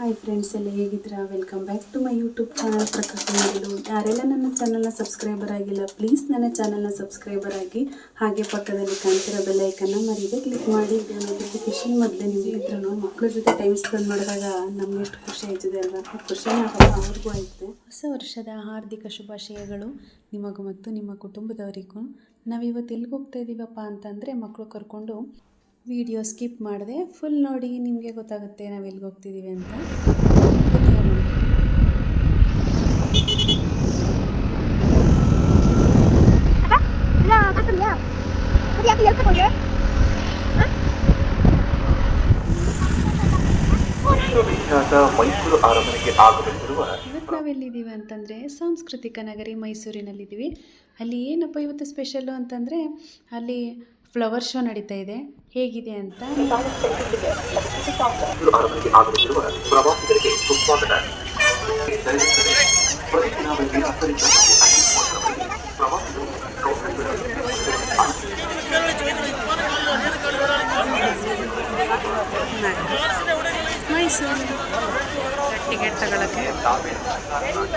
Hi friends, ಎಲ್ಲ ಹೇಗಿದ್ದೀರಾ? Welcome back to my YouTube channel Prakruti Madilu. ಯಾರೆಲ್ಲ ನನ್ನ ಚಾನಲ್ನ ಸಬ್ಸ್ಕ್ರೈಬರ್ ಆಗಿಲ್ಲ, ಪ್ಲೀಸ್ ನನ್ನ ಚಾನಲ್ನ ಸಬ್ಸ್ಕ್ರೈಬರ್ ಆಗಿ. ಹಾಗೆ ಪಕ್ಕದಲ್ಲಿ ಕಾಣ್ತಿರೋ ಬೆಲ್ ಐಕನ್ನ ಮರೀದೆ ಕ್ಲಿಕ್ ಮಾಡಿ. ನೋಟಿಫಿಕೇಶನ್ ಮೊದಲೇ ನೀವು ಇದ್ರೂ ಮಕ್ಕಳ ಜೊತೆ ಟೈಮ್ ಸ್ಪೆಂಡ್ ಮಾಡಿದಾಗ ನಮ್ಗೆ ಎಷ್ಟು ಖುಷಿ ಆಯ್ತದೆ ಅಲ್ವಾ? ಖುಷಿನೇ ಆಗಲ್ಲ, ಅವ್ರಿಗೂ ಆಯ್ತದೆ. ಹೊಸ ವರ್ಷದ ಹಾರ್ದಿಕ ಶುಭಾಶಯಗಳು ನಿಮಗೂ ಮತ್ತು ನಿಮ್ಮ ಕುಟುಂಬದವರಿಗೂ. ನಾವಿವತ್ತು ಎಲ್ಲಿಗೆ ಹೋಗ್ತಾ ಇದ್ದೀವಪ್ಪ ಅಂತಂದರೆ, ಮಕ್ಕಳು ಕರ್ಕೊಂಡು ವಿಡಿಯೋ ಸ್ಕಿಪ್ ಮಾಡಿದೆ, ಫುಲ್ ನೋಡಿ, ನಿಮಗೆ ಗೊತ್ತಾಗುತ್ತೆ ನಾವು ಎಲ್ಲಿಗೆ ಹೋಗ್ತಿದ್ದೀವಿ ಅಂತ. ಇವತ್ತು ನಾವೆಲ್ಲಿದ್ದೀವಿ ಅಂತಂದರೆ ಸಾಂಸ್ಕೃತಿಕ ನಗರಿ ಮೈಸೂರಿನಲ್ಲಿದ್ದೀವಿ. ಅಲ್ಲಿ ಏನಪ್ಪ ಇವತ್ತು ಸ್ಪೆಷಲ್ಲು ಅಂತಂದರೆ, ಅಲ್ಲಿ ಫ್ಲವರ್ ಶೋ ನಡೀತಾ ಇದೆ. ಹೇಗಿದೆ ಅಂತ ಮೈಸೂರು ಟಿಕೆಟ್ ತಗೊಳ್ಳೋಕ್ಕೆ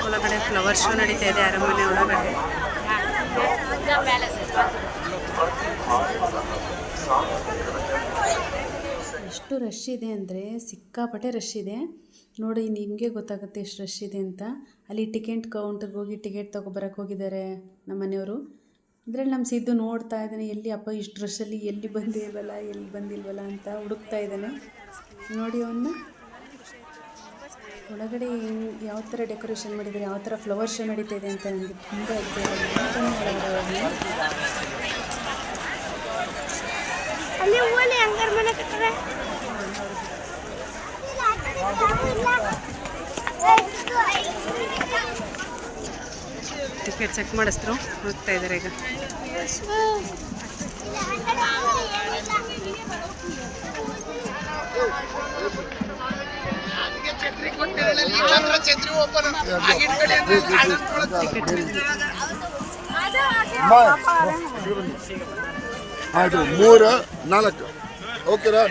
ಒಳಗಡೆ ಫ್ಲವರ್ ಶೋ ನಡೀತಾ ಇದೆ ಅರಮನೆ ಒಳಗಡೆ. ಎಷ್ಟು ರಶ್ ಇದೆ ಅಂದರೆ ಸಿಕ್ಕಾಪಟ್ಟೆ ರಶ್ ಇದೆ. ನೋಡಿ, ನಿಮಗೆ ಗೊತ್ತಾಗುತ್ತೆ ಎಷ್ಟು ರಶ್ ಇದೆ ಅಂತ. ಅಲ್ಲಿ ಟಿಕೆಟ್ ಕೌಂಟರ್ಗೆ ಹೋಗಿ ಟಿಕೆಟ್ ತೊಗೊಬರಕ್ಕೆ ಹೋಗಿದ್ದಾರೆ ನಮ್ಮ ಮನೆಯವರು. ಇದರಲ್ಲಿ ನಮ್ಮ ಸಿದ್ದು ನೋಡ್ತಾ ಇದ್ದಾನೆ, ಎಲ್ಲಿ ಅಪ್ಪ ಇಷ್ಟು ರಶಲ್ಲಿ ಎಲ್ಲಿ ಬಂದಿಲ್ವಲ್ಲ ಅಂತ ಹುಡುಕ್ತಾ ಇದ್ದಾನೆ. ನೋಡಿ, ಅವನ್ನ ಒಳಗಡೆ ಯಾವ ಥರ ಡೆಕೋರೇಷನ್ ಮಾಡಿದ್ದಾರೆ, ಯಾವ ಥರ ಫ್ಲವರ್ ಶೋ ನಡೀತಾ ಇದೆ ಅಂತ ನನಗೆ ತುಂಬ ಟಿಕೆಟ್ ಚೆಕ್ ಮಾಡಿಸಿದ್ರು, ಹೋಗ್ತಾ ಇದ್ದಾರೆ ಈಗ. ಆಯ್ತು, 3 4 ಓಕೆನಾ?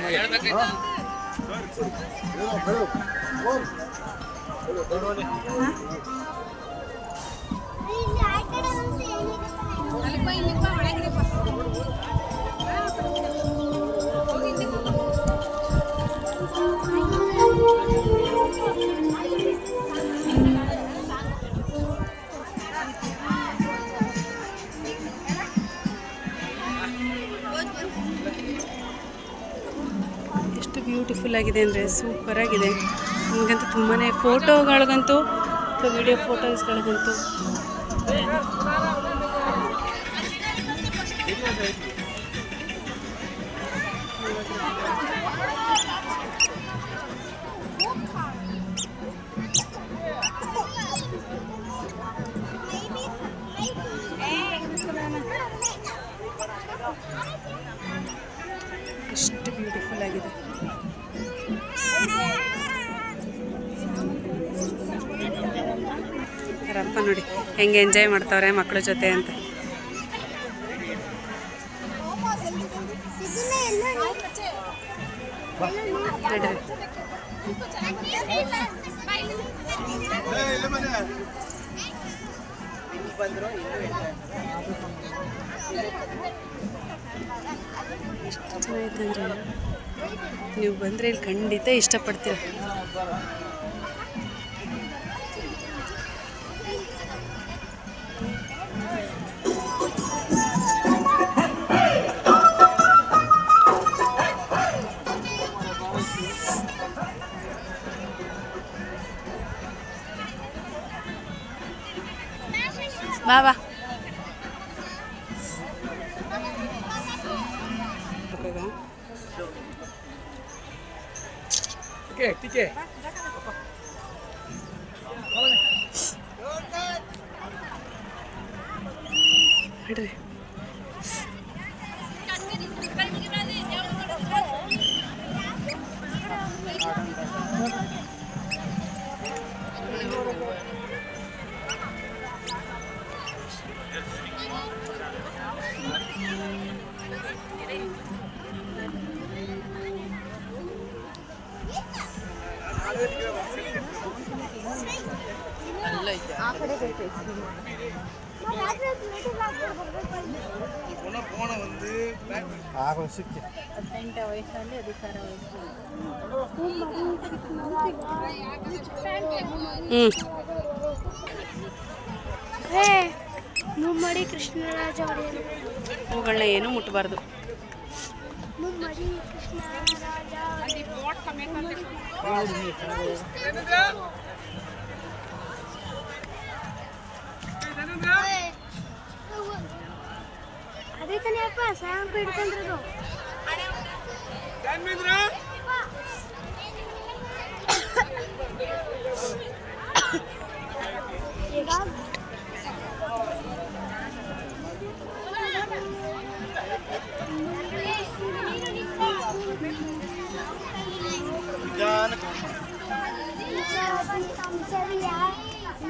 ಎಷ್ಟು ಬ್ಯೂಟಿಫುಲ್ ಆಗಿದೆ ಅಂದರೆ ಸೂಪರ್ ಆಗಿದೆ. ನನಗಂತೂ ತುಂಬಾ ಫೋಟೋಗಳಿಗಂತೂ ಅಥವಾ ವಿಡಿಯೋ ಫೋಟೋಸ್ಗಳಿಗಂತೂ ಎಷ್ಟು ಬ್ಯೂಟಿಫುಲ್ ಆಗಿದೆ. ಅವರಪ್ಪ ನೋಡಿ ಹೆಂಗೆ ಎಂಜಾಯ್ ಮಾಡ್ತಾವ್ರೆ ಮಕ್ಕಳ ಜೊತೆ ಅಂತ. ಎಷ್ಟು ಚೆನ್ನಾಗಿತ್ತಂದ್ರೆ, ನೀವು ಬಂದರೆ ಇಲ್ಲಿ ಖಂಡಿತ ಇಷ್ಟಪಡ್ತೀರ. ಬಾ ಟಿಕೆಟ್ ಹೇಳ್ರಿ. 18 ವಯಸ್ಸಲ್ಲಿ ಅಧಿಕಾರ ಮುಮ್ಮಡಿ ಕೃಷ್ಣರಾಜ ಒಡೆಯರು. ಅವುಗಳನ್ನ ಏನೂ ಮುಟ್ಟಬಾರ್ದು. ಮುಮ್ಮಡಿ ಕೃಷ್ಣರಾಜ ಅದೇ ತಾನೇ ಅಪ್ಪ ಸಾಂಗ್ ಹಿಡ್ಕೊಂಡಿರೋದು.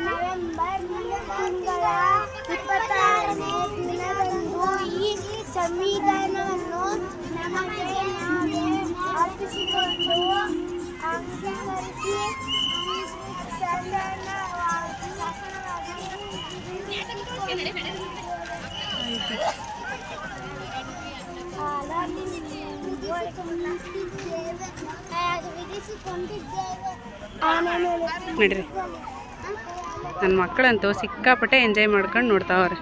ನವೆಂಬರ್ ತಿಂಗಳ 26ನೇ ದಿನದಂದು ಈ ಸಂವಿಧಾನವನ್ನು ನಮಗೆ ನಾವೇ ಅರ್ಪಿಸಿಕೊಂಡು ಅಂಗೀಕರಿಸಿ ನಡ್ರಿ, ನನ್ನ ಮಕ್ಕಳಂತೂ ಸಿಕ್ಕಾಪಟ್ಟೆ ಎಂಜಾಯ್ ಮಾಡ್ಕೊಂಡು ನೋಡ್ತಾವ್ರೆ.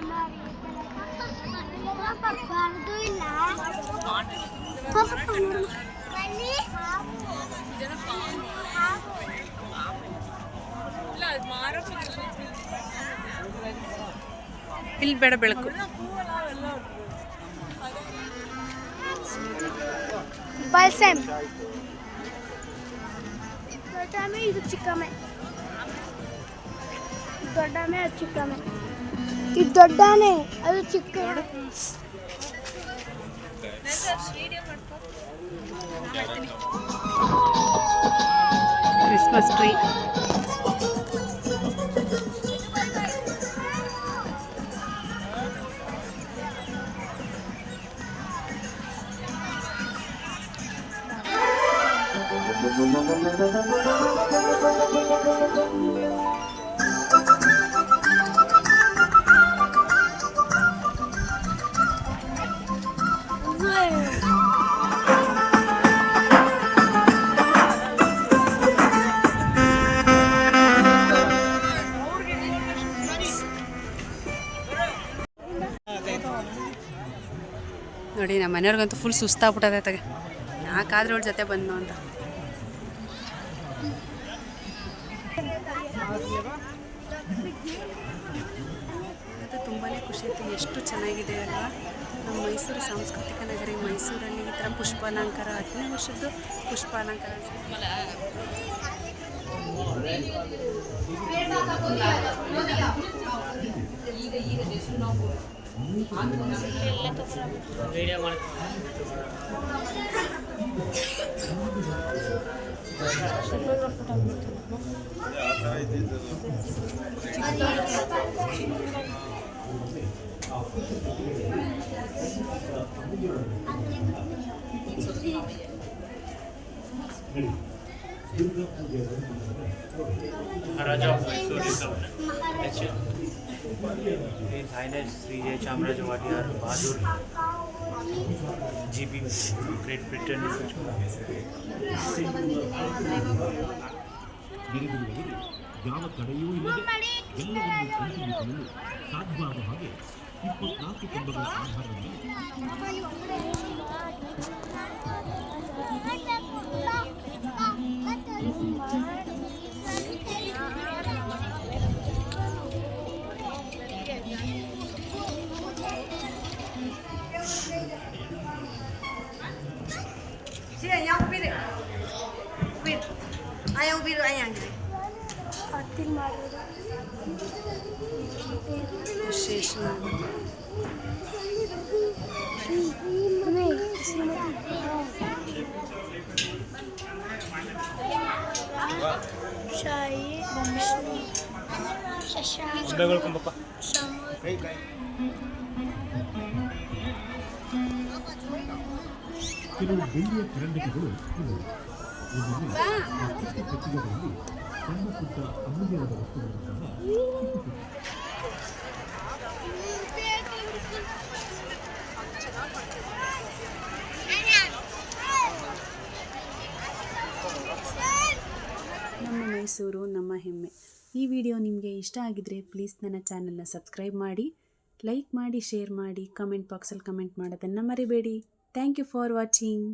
ಇಲ್ಲಿ ಬೇಡ ಬೆಳಕು. ಬಲ್ಸಮ್ ದೊಡ್ಡಮೆ, ಇದು ಚಿಕ್ಕಮೆ. ದೊಡ್ಡಮೆ ಅದು ಚಿಕ್ಕಮೆ. ಇದು ದೊಡ್ಡನೆ ಅದು ಚಿಕ್ಕ. Christmas tree. ನೋಡಿ, ನಮ್ಮ ಮನೆಯವ್ರಿಗಂತೂ ಫುಲ್ ಸುಸ್ತಾಗ್ಬಿಟ್ಟದೆ. ತಗೆ ಯಾಕಾದ್ರೆ ಅವಳ ಜೊತೆ ಬಂದು ಅಂತ. ಅದು ತುಂಬಾ ಖುಷಿ ಆಯಿತು. ಎಷ್ಟು ಚೆನ್ನಾಗಿದೆ ಅಲ್ವಾ ನಮ್ಮ ಮೈಸೂರು ಸಾಂಸ್ಕೃತಿಕ ನಗರಿ. ಮೈಸೂರಲ್ಲಿ ಈ ಥರ ಪುಷ್ಪಾಲಂಕಾರ, 10ನೇ ವರ್ಷದ್ದು ಪುಷ್ಪಾಲಂಕಾರ. Maharaja of Mysore is His Highness Sri Jai Chamraj Wadiyar Bahadur GB Great Britain. ಯಾವ ತಡೆಯೂ ಇಲ್ಲದೆ ಎಲ್ಲವನ್ನು ಕಂಡುಹಿಡಿಯಲು ಸಾಧ್ಯವಾದ ಹಾಗೆ 24 ಕಂಬಗಳ ಆಧಾರದಲ್ಲಿ ಕೆಲವು ಬೆಳ್ಳಿಯ ಚರಂಡಿಕೆಗಳು ಇವು. ಜೊತೆಗೆ ಆ ಚಿಕ್ಕ ಪೆಟ್ಟಿಗೆಗಳಲ್ಲಿ ಸಣ್ಣ ಪುಟ್ಟ ಅಮೂಲ್ಯವಾದ ವಸ್ತುಗಳನ್ನು ಸಹ ಇಟ್ಟುಕೊಳ್ಳಿ. ನಮ್ಮ ಮೈಸೂರು ನಮ್ಮ ಹೆಮ್ಮೆ. ಈ ವಿಡಿಯೋ ನಿಮಗೆ ಇಷ್ಟ ಆಗಿದ್ರೆ ಪ್ಲೀಸ್ ನನ್ನ ಚಾನಲ್ನ ಸಬ್ಸ್ಕ್ರೈಬ್ ಮಾಡಿ, ಲೈಕ್ ಮಾಡಿ, ಶೇರ್ ಮಾಡಿ, ಕಮೆಂಟ್ ಬಾಕ್ಸಲ್ಲಿ ಕಮೆಂಟ್ ಮಾಡೋದನ್ನು ಮರಿಬೇಡಿ. Thank you for watching.